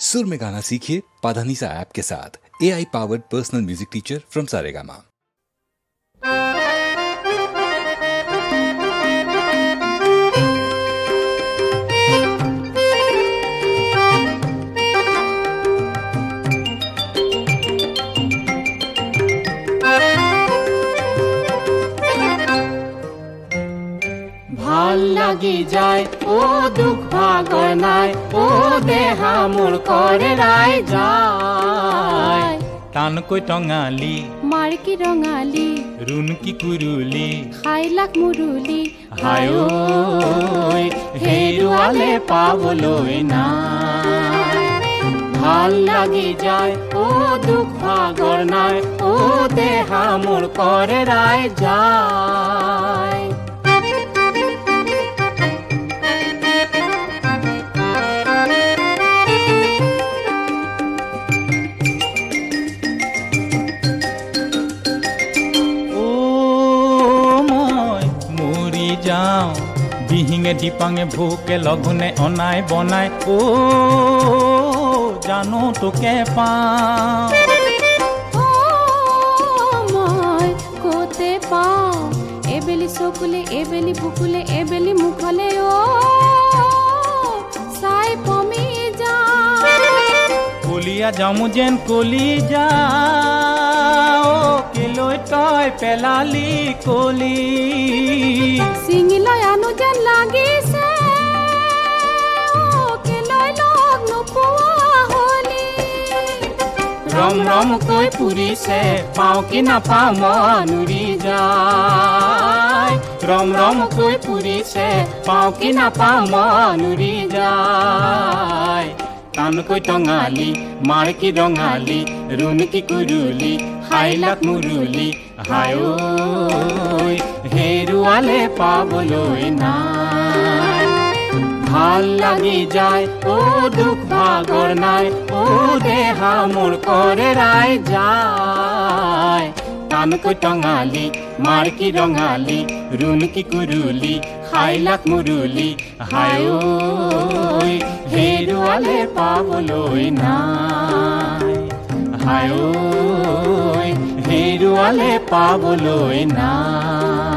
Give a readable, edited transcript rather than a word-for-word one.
सुर में गाना सीखिए पाधानीसा ऐप के साथ। AI powered personal music teacher from Saregama. ভাল লাগি যায় ও দুঃখ ভাগর নাই ও দেহা মোর করে রাই যায় টানকৈ টঙালি মারকি রঙালি ৰুণকি কুৰুলি খাইলাক মুৰুলি হায় ঐ হেৰুৱালে পাবলৈ নাই ভাল লাগি যায় ও দুঃখ ভাগর নাই ও দেহা মোর করে রাই যায় বিহিঙে দীপাঙে ভোকে লঘুনে অনাই বনাই ও জানো তোকে পাওঁ মই কোতে পাওঁ এবেলি চকুলে এবেলি বুকুলে এবেলি মুখলে ও চাই পমি যা কলিয়া যামু যেন কলি যা কিলৈ তই পেলালি কলি চিঙিলৈ আনো যেন লাগিছে কিলৈ লগ নোপোৱা হলি ৰম ৰমকৈ পুৰিছে পাওঁ কি নাপাওঁ মন উৰি যায় ৰম ৰমকৈ পুৰিছে পাওঁ কি নাপাওঁ মন উৰি যায় টানকৈ টঙালি মাৰকি ৰঙালি ৰুণকি কুৰুলি খাইলাক মুৰুলি হায় ঐ হেৰুৱালে পাবলৈ নাই ভাল লাগি যায় ও দুখ ভাগৰ নাই ও দেহা মোৰ কৰে ৰাই যায় টানকৈ টঙালি মাৰকি ৰঙালি ৰুণকি কুৰুলি খাইলাক মুৰুলি হায় ঐ হেৰুৱালে পাবলৈ নাই হায় ঐ হেৰুৱালে পাবলৈ নাই